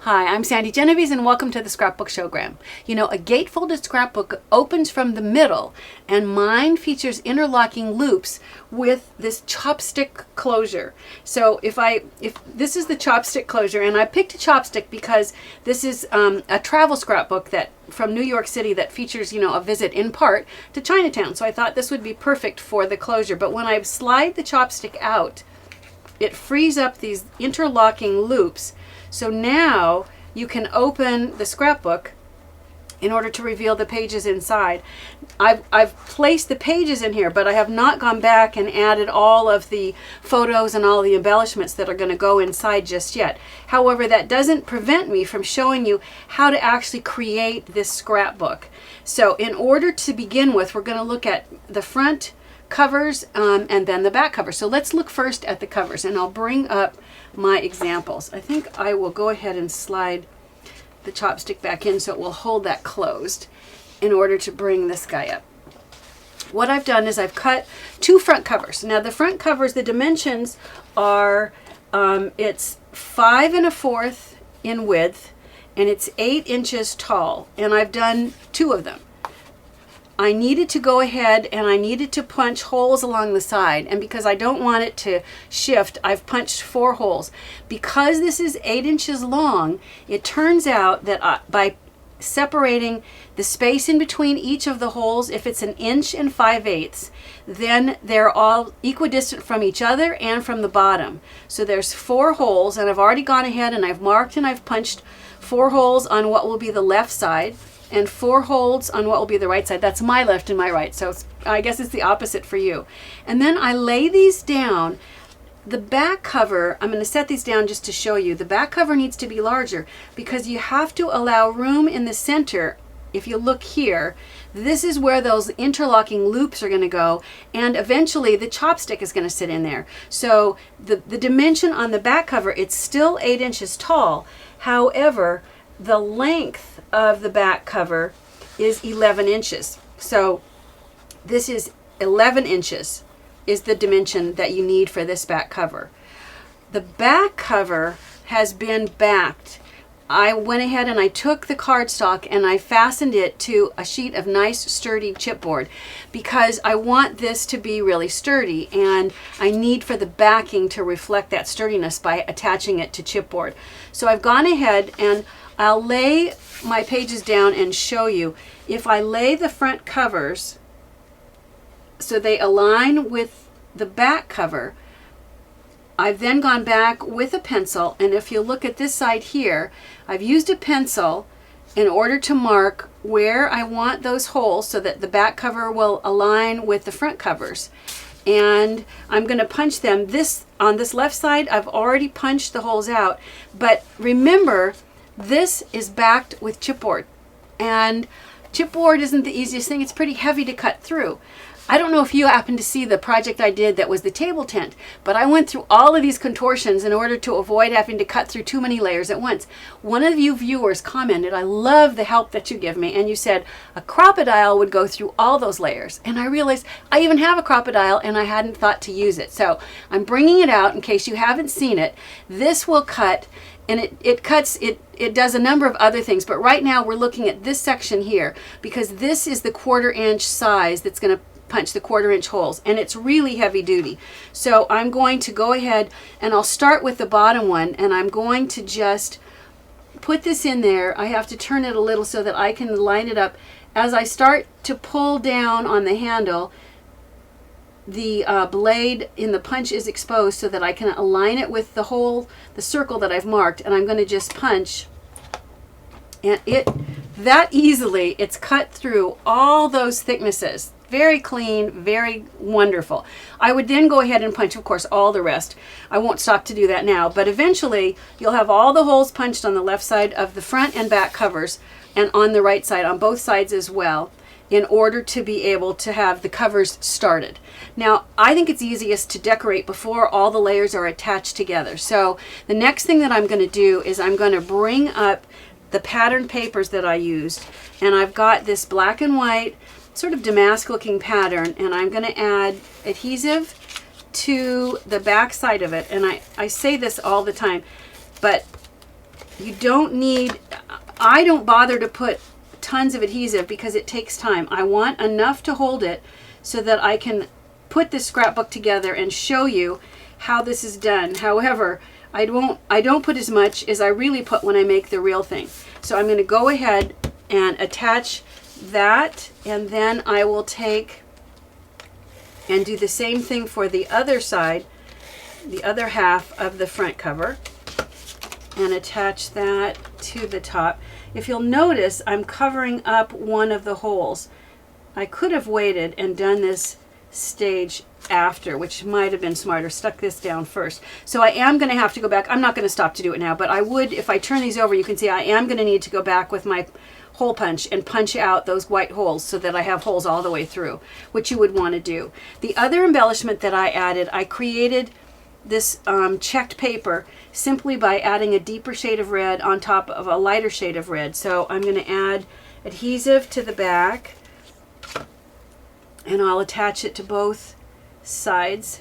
Hi, I'm Sandi Genovese and welcome to the Scrapbook Showgram. You know, a gatefolded scrapbook opens from the middle and mine features interlocking loops with this chopstick closure. So if this is the chopstick closure, and I picked a chopstick because this is a travel scrapbook that from New York City that features, you know, a visit in part to Chinatown. So I thought this would be perfect for the closure. But when I slide the chopstick out, it frees up these interlocking loops. So now you can open the scrapbook in order to reveal the pages inside. I've placed the pages in here, but I have not gone back and added all of the photos and all the embellishments that are going to go inside just yet. However, that doesn't prevent me from showing you how to actually create this scrapbook. So in order to begin with, we're going to look at the front covers and then the back cover. So let's look first at the covers, and I'll bring up my examples. I think I will go ahead and slide the chopstick back in so it will hold that closed in order to bring this guy up. What I've done is I've cut two front covers. Now the front covers, the dimensions are it's 5 1/4 in width and it's 8 inches tall, and I've done two of them. I needed to go ahead and I needed to punch holes along the side, and because I don't want it to shift, I've punched 4 holes. Because this is 8 inches long, it turns out that by separating the space in between each of the holes, if it's 1 5/8, then they're all equidistant from each other and from the bottom. So there's 4 holes, and I've already gone ahead and I've marked and I've punched 4 holes on what will be the left side and 4 holes on what will be the right side. That's my left and my right, so I guess it's the opposite for you. And then I lay these down. The back cover, I'm going to set these down just to show you. The back cover needs to be larger because you have to allow room in the center. If you look here, this is where those interlocking loops are going to go, and eventually the chopstick is going to sit in there. So the dimension on the back cover, it's still 8 inches tall. However, the length of the back cover is 11 inches. So this is 11 inches is the dimension that you need for this back cover. The back cover has been backed. I went ahead and I took the cardstock and I fastened it to a sheet of nice sturdy chipboard because I want this to be really sturdy, and I need for the backing to reflect that sturdiness by attaching it to chipboard. So I've gone ahead and I'll lay my pages down and show you. If I lay the front covers so they align with the back cover, I've then gone back with a pencil, and if you look at this side here, I've used a pencil in order to mark where I want those holes so that the back cover will align with the front covers. And I'm going to punch them. On this left side, I've already punched the holes out, but remember, this is backed with chipboard, and chipboard isn't the easiest thing. It's pretty heavy to cut through. I don't know if you happened to see the project I did that was the table tent, but I went through all of these contortions in order to avoid having to cut through too many layers at once. One of you viewers commented, "I love the help that you give me," and you said a crocodile would go through all those layers. And I realized I even have a crocodile and I hadn't thought to use it. So I'm bringing it out in case you haven't seen it. This will cut, and it does a number of other things, but right now we're looking at this section here because this is the 1/4 inch size that's going to punch the 1/4 inch holes, and it's really heavy duty. So I'm going to go ahead and I'll start with the bottom one, and I'm going to just put this in there. I have to turn it a little so that I can line it up. As I start to pull down on the handle, the blade in the punch is exposed so that I can align it with the hole, the circle that I've marked, and I'm going to just punch, and that easily it's cut through all those thicknesses. Very clean, very wonderful. I would then go ahead and punch, of course, all the rest. I won't stop to do that now, but eventually you'll have all the holes punched on the left side of the front and back covers, and on the right side, on both sides as well, in order to be able to have the covers started. Now, I think it's easiest to decorate before all the layers are attached together. So the next thing that I'm going to do is I'm going to bring up the pattern papers that I used, and I've got this black and white sort of damask looking pattern, and I'm going to add adhesive to the back side of it. And I say this all the time, but You don't need, I don't bother to put tons of adhesive because it takes time. I want enough to hold it so that I can put this scrapbook together and show you how this is done. However, I don't put as much as I really put when I make the real thing. So I'm going to go ahead and attach that, and then I will take and do the same thing for the other side, the other half of the front cover, and attach that to the top. If you'll notice, I'm covering up one of the holes. I could have waited and done this stage after, which might have been smarter, stuck this down first. So I am going to have to go back. I'm not going to stop to do it now, but I would, if I turn these over, you can see I am going to need to go back with my hole punch and punch out those white holes so that I have holes all the way through, which you would want to do. The other embellishment that I added, I created this checked paper simply by adding a deeper shade of red on top of a lighter shade of red. So I'm going to add adhesive to the back, and I'll attach it to both sides.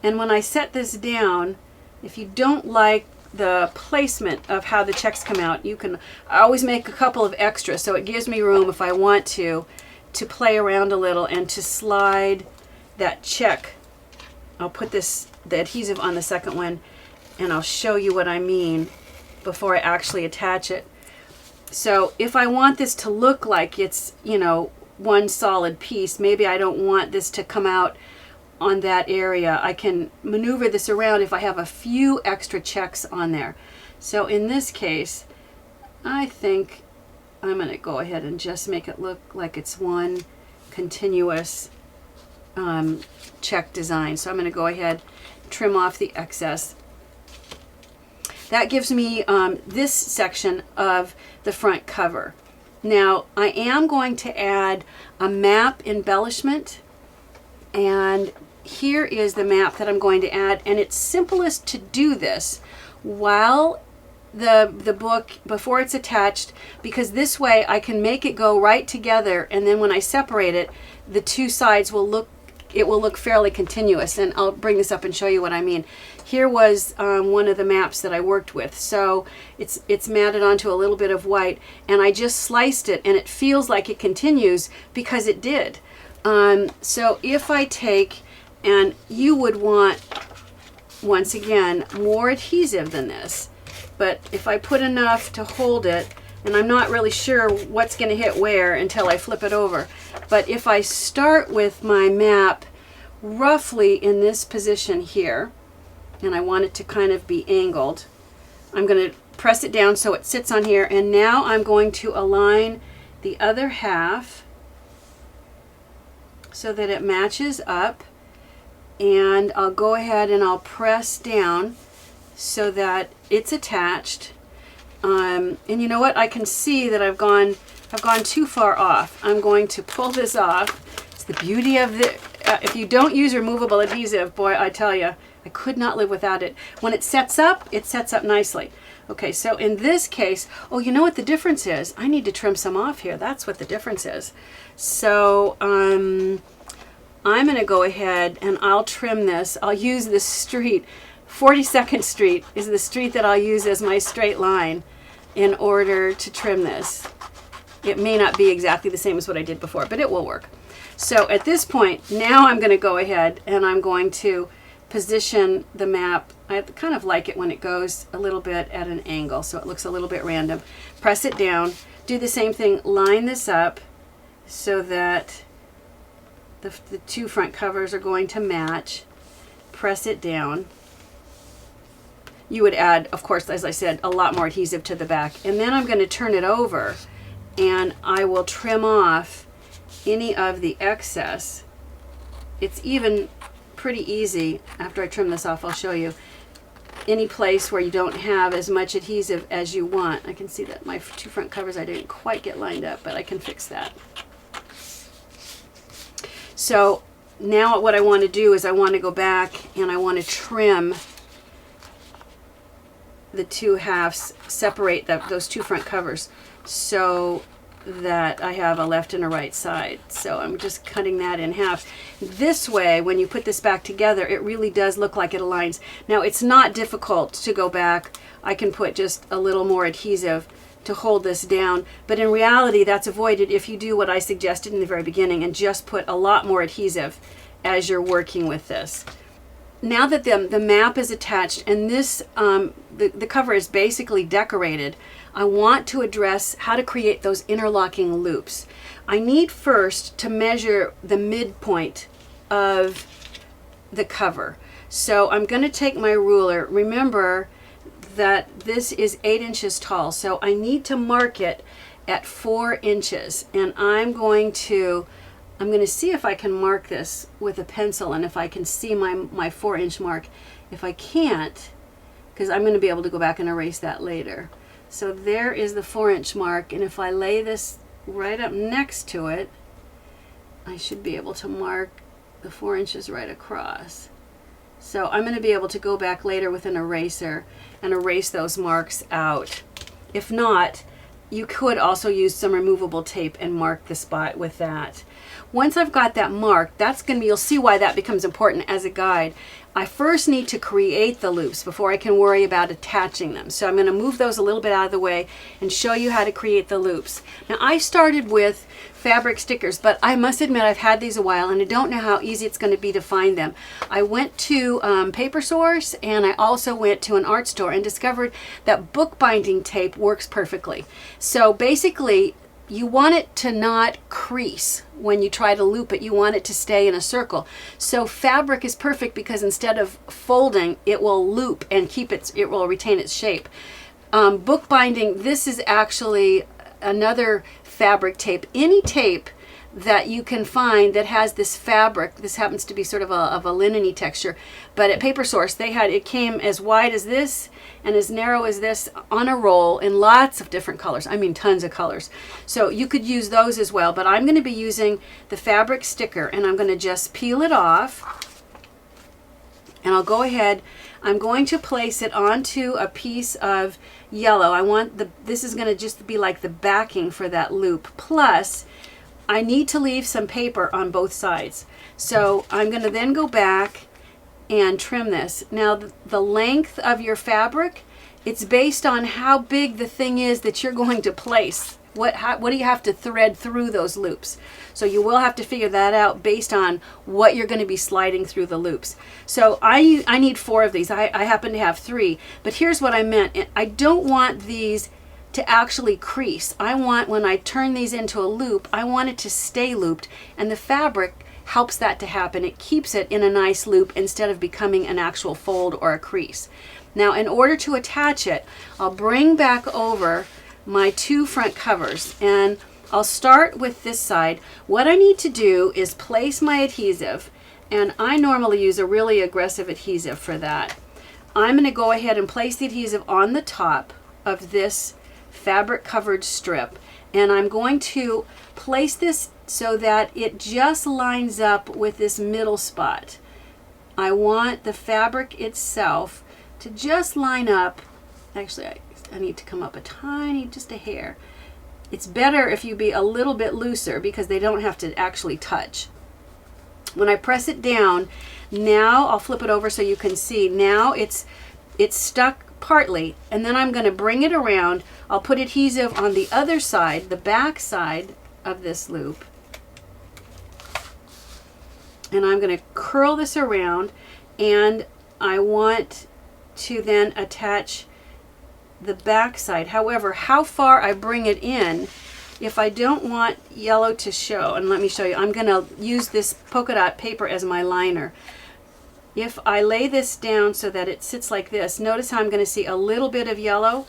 And when I set this down, if you don't like the placement of how the checks come out, you can, I always make a couple of extras so it gives me room if I want to play around a little and to slide that check. I'll put the adhesive on the second one, and I'll show you what I mean before I actually attach it. So if I want this to look like it's, you know, one solid piece, maybe I don't want this to come out on that area, I can maneuver this around if I have a few extra checks on there. So in this case, I think I'm going to go ahead and just make it look like it's one continuous check design. So I'm going to go ahead, trim off the excess. That gives me this section of the front cover. Now I am going to add a map embellishment, and here is the map that I'm going to add, and it's simplest to do this while the book, before it's attached, because this way I can make it go right together, and then when I separate it, the two sides will look, it will look fairly continuous. And I'll bring this up and show you what I mean. Here was one of the maps that I worked with. So it's matted onto a little bit of white, and I just sliced it, and it feels like it continues because it did. So if I take, and you would want, once again, more adhesive than this, but if I put enough to hold it, and I'm not really sure what's going to hit where until I flip it over, but if I start with my map roughly in this position here, and I want it to kind of be angled, I'm going to press it down so it sits on here, and now I'm going to align the other half so that it matches up, and I'll go ahead and I'll press down so that it's attached. And you know what? I can see that I've gone too far off. I'm going to pull this off. It's the beauty of the, if you don't use removable adhesive, boy, I tell you, I could not live without it. When it sets up nicely. Okay, so in this case, oh, you know what the difference is? I need to trim some off here. That's what the difference is. So I'm going to go ahead and I'll trim this. I'll use this street. 42nd Street is the street that I'll use as my straight line in order to trim this. It may not be exactly the same as what I did before, but it will work. So at this point, now I'm going to go ahead and I'm going to position the map. I kind of like it when it goes a little bit at an angle, so it looks a little bit random. Press it down. Do the same thing. Line this up so that the two front covers are going to match. Press it down. You would add, of course, as I said, a lot more adhesive to the back. And then I'm going to turn it over, and I will trim off any of the excess. It's even pretty easy. After I trim this off, I'll show you. Any place where you don't have as much adhesive as you want. I can see that my two front covers I didn't quite get lined up, but I can fix that. So now what I want to do is I want to go back and I want to trim the two halves, separate those two front covers. So that I have a left and a right side. So I'm just cutting that in half. This way, when you put this back together, it really does look like it aligns. Now, it's not difficult to go back. I can put just a little more adhesive to hold this down, but in reality, that's avoided if you do what I suggested in the very beginning and just put a lot more adhesive as you're working with this. Now that the map is attached and this the cover is basically decorated, I want to address how to create those interlocking loops. I need first to measure the midpoint of the cover. So I'm going to take my ruler. Remember that this is 8 inches tall, so I need to mark it at 4 inches, and I'm going to see if I can mark this with a pencil and if I can see my 4-inch mark. If I can't, because I'm going to be able to go back and erase that later. So there is the 4-inch mark, and if I lay this right up next to it, I should be able to mark the 4 inches right across. So I'm going to be able to go back later with an eraser and erase those marks out. If not, you could also use some removable tape and mark the spot with that. Once I've got that marked, that's going to be, you'll see why that becomes important as a guide. I first need to create the loops before I can worry about attaching them. So I'm going to move those a little bit out of the way and show you how to create the loops. Now, I started with fabric stickers, but I must admit I've had these a while and I don't know how easy it's going to be to find them. I went to Paper Source, and I also went to an art store and discovered that bookbinding tape works perfectly. So basically, you want it to not crease when you try to loop it. You want it to stay in a circle. So fabric is perfect because instead of folding, it will loop and it will retain its shape. Bookbinding, this is actually another fabric tape. Any tape that you can find that has this fabric, this happens to be sort of a linen-y texture, but at Paper Source it came as wide as this and as narrow as this on a roll in lots of different colors. I mean tons of colors. So you could use those as well, but I'm going to be using the fabric sticker, and I'm going to just peel it off, and I'll go ahead. I'm going to place it onto a piece of yellow. This is going to just be like the backing for that loop. Plus, I need to leave some paper on both sides. So I'm going to then go back and trim this. Now, the length of your fabric, it's based on how big the thing is that you're going to place. What do you have to thread through those loops? So you will have to figure that out based on what you're going to be sliding through the loops. So I need 4 of these. I happen to have 3, but here's what I meant. I don't want these to actually crease. I want, when I turn these into a loop, I want it to stay looped, and the fabric helps that to happen. It keeps it in a nice loop instead of becoming an actual fold or a crease. Now, in order to attach it, I'll bring back over my 2 front covers, and I'll start with this side. What I need to do is place my adhesive, and I normally use a really aggressive adhesive for that. I'm going to go ahead and place the adhesive on the top of this fabric covered strip, and I'm going to place this so that it just lines up with this middle spot. I want the fabric itself to just line up. Actually, I need to come up a tiny, just a hair. It's better if you be a little bit looser because they don't have to actually touch. When I press it down, now I'll flip it over so you can see. Now it's stuck partly, and then I'm going to bring it around. I'll put adhesive on the other side, the back side of this loop, and I'm going to curl this around, and I want to then attach the back side. However, how far I bring it in, if I don't want yellow to show, and let me show you, I'm going to use this polka dot paper as my liner. If I lay this down so that it sits like this, notice how I'm going to see a little bit of yellow.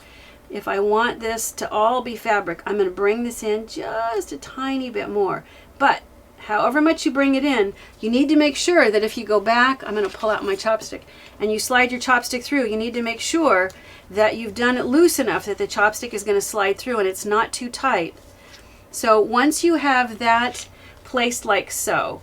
If I want this to all be fabric, I'm going to bring this in just a tiny bit more. But however much you bring it in, you need to make sure that if you go back, I'm going to pull out my chopstick, and you slide your chopstick through, you need to make sure that you've done it loose enough that the chopstick is going to slide through and it's not too tight. So once you have that placed like so,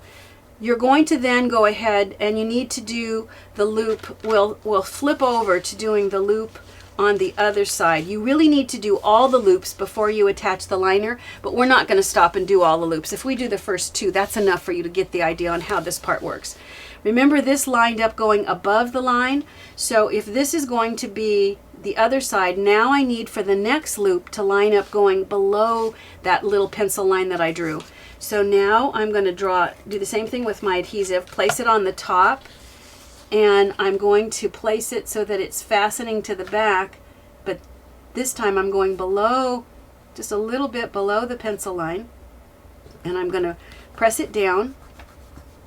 you're going to then go ahead and you need to do the loop. We'll flip over to doing the loop on the other side. You really need to do all the loops before you attach the liner, but we're not going to stop and do all the loops. If we do the first 2, that's enough for you to get the idea on how this part works. Remember, this lined up going above the line, so if this is going to be the other side, now I need for the next loop to line up going below that little pencil line that I drew. So now I'm going to do the same thing with my adhesive, place it on the top, and I'm going to place it so that it's fastening to the back, but this time I'm going below, just a little bit below the pencil line, and I'm going to press it down.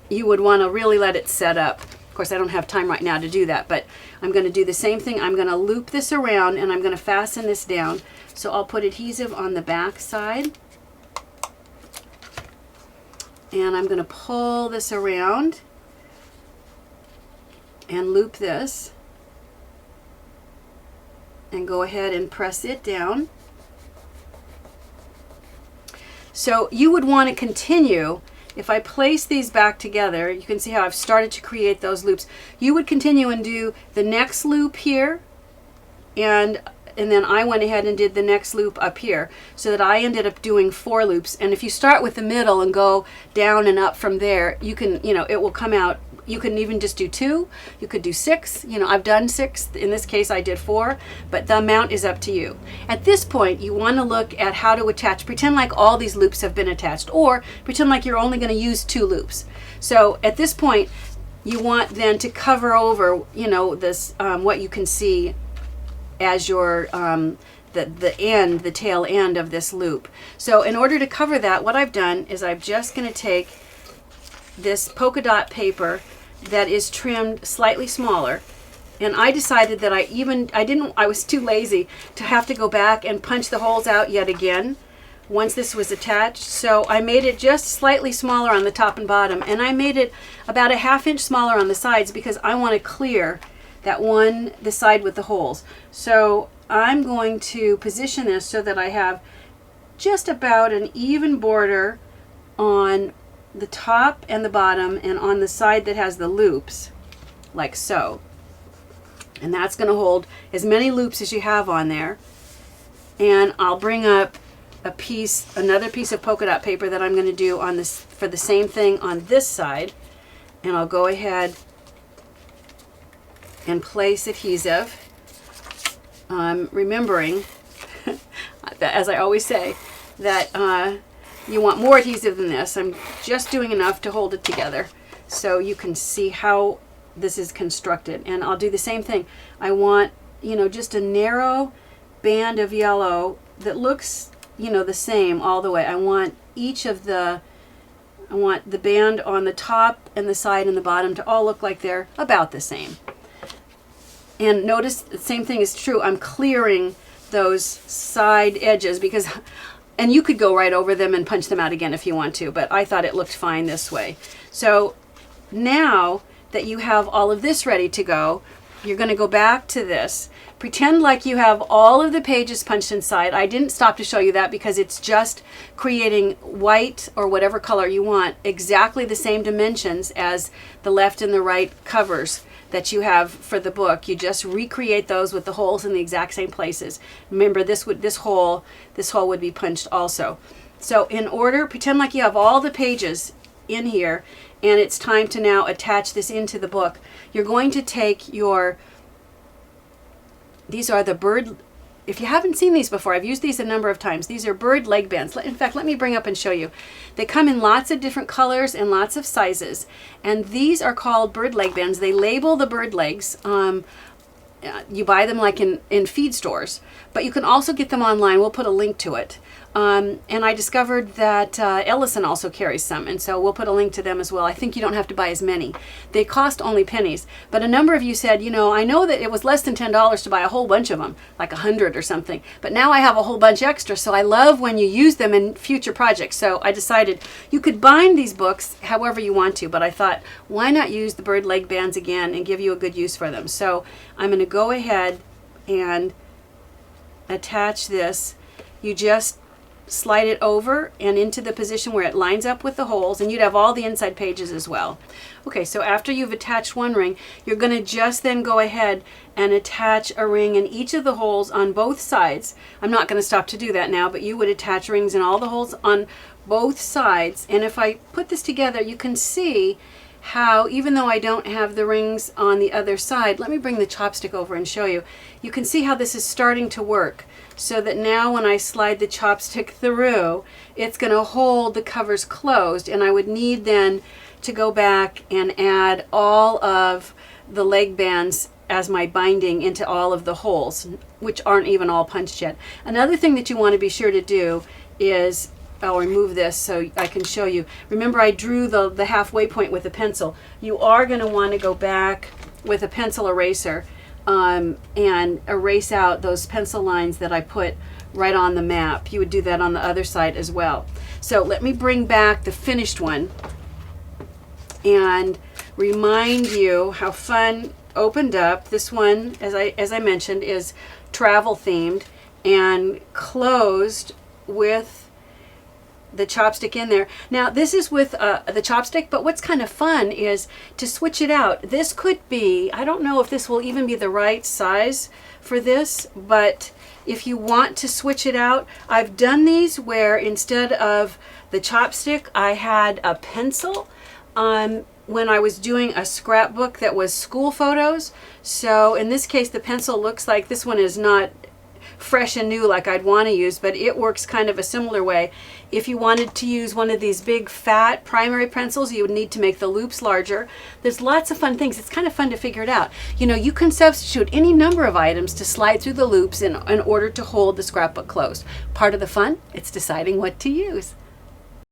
You would want to really let it set up. Of course, I don't have time right now to do that, but I'm going to do the same thing. I'm going to loop this around and I'm going to fasten this down. So I'll put adhesive on the back side, and I'm going to pull this around and loop this and go ahead and press it down. So you would want to continue. If I place these back together, you can see how I've started to create those loops. You would continue and do the next loop here, and then I went ahead and did the next loop up here, so that I ended up doing 4 loops. And if you start with the middle and go down and up from there, you can, it will come out. You can even just do 2, you could do 6, I've done 6, in this case I did 4, but the amount is up to you. At this point, you want to look at how to attach, pretend like all these loops have been attached, or pretend like you're only going to use 2 loops. So at this point, you want then to cover over, this, what you can see as your, the tail end of this loop. So in order to cover that, what I've done is I'm just going to take this polka dot paper that is trimmed slightly smaller, and I decided that I was too lazy to have to go back and punch the holes out yet again once this was attached. So I made it just slightly smaller on the top and bottom, and I made it about a 1/2 inch smaller on the sides because I want to clear the side with the holes. So I'm going to position this so that I have just about an even border on the top and the bottom and on the side that has the loops, like so. And that's going to hold as many loops as you have on there. And I'll bring up another piece of polka dot paper that I'm going to do on this for the same thing on this side, and I'll go ahead and place adhesive. Remembering, as I always say, that you want more adhesive than this. I'm just doing enough to hold it together so you can see how this is constructed. And I'll do the same thing. I want, just a narrow band of yellow that looks, the same all the way. I want the band on the top and the side and the bottom to all look like they're about the same. And notice the same thing is true. I'm clearing those side edges because, and you could go right over them and punch them out again if you want to, but I thought it looked fine this way. So now that you have all of this ready to go, you're going to go back to this. Pretend like you have all of the pages punched inside. I didn't stop to show you that because it's just creating white or whatever color you want, exactly the same dimensions as the left and the right covers that you have for the book. You just recreate those with the holes in the exact same places. Remember, this hole would be punched also. So in order, pretend like you have all the pages in here, and it's time to now attach this into the book. You're going to take these are the bird, if you haven't seen these before, I've used these a number of times. These are bird leg bands. In fact, let me bring up and show you. They come in lots of different colors and lots of sizes, and these are called bird leg bands. They label the bird legs. You buy them like in feed stores, but you can also get them online. We'll put a link to it. And I discovered that Ellison also carries some, and so we'll put a link to them as well. I think you don't have to buy as many. They cost only pennies, but a number of you said, I know that it was less than $10 to buy a whole bunch of them, like 100 or something, but now I have a whole bunch extra, so I love when you use them in future projects. So I decided you could bind these books however you want to, but I thought, why not use the bird leg bands again and give you a good use for them? So I'm going to go ahead and attach this. You just slide it over and into the position where it lines up with the holes, and you'd have all the inside pages as well. Okay, so after you've attached one ring, you're going to just then go ahead and attach a ring in each of the holes on both sides. I'm not going to stop to do that now, but you would attach rings in all the holes on both sides. And if I put this together, you can see how, even though I don't have the rings on the other side, let me bring the chopstick over and show you. You can see how this is starting to work, so that now when I slide the chopstick through, it's going to hold the covers closed, and I would need then to go back and add all of the leg bands as my binding into all of the holes, which aren't even all punched yet. Another thing that you want to be sure to do is, I'll remove this so I can show you. Remember, I drew the halfway point with a pencil. You are going to want to go back with a pencil eraser and erase out those pencil lines that I put right on the map. You would do that on the other side as well. So let me bring back the finished one and remind you how fun opened up. This one, as I mentioned, is travel themed and closed with the chopstick in there. Now this is with the chopstick, but what's kind of fun is to switch it out. This could be, I don't know if this will even be the right size for this, but if you want to switch it out, I've done these where instead of the chopstick, I had a pencil when I was doing a scrapbook that was school photos. So in this case, the pencil looks like this one is not fresh and new like I'd want to use, but it works kind of a similar way. If you wanted to use one of these big fat primary pencils, you would need to make the loops larger. There's lots of fun things. It's kind of fun to figure it out. You know, you can substitute any number of items to slide through the loops in order to hold the scrapbook closed. Part of the fun, it's deciding what to use.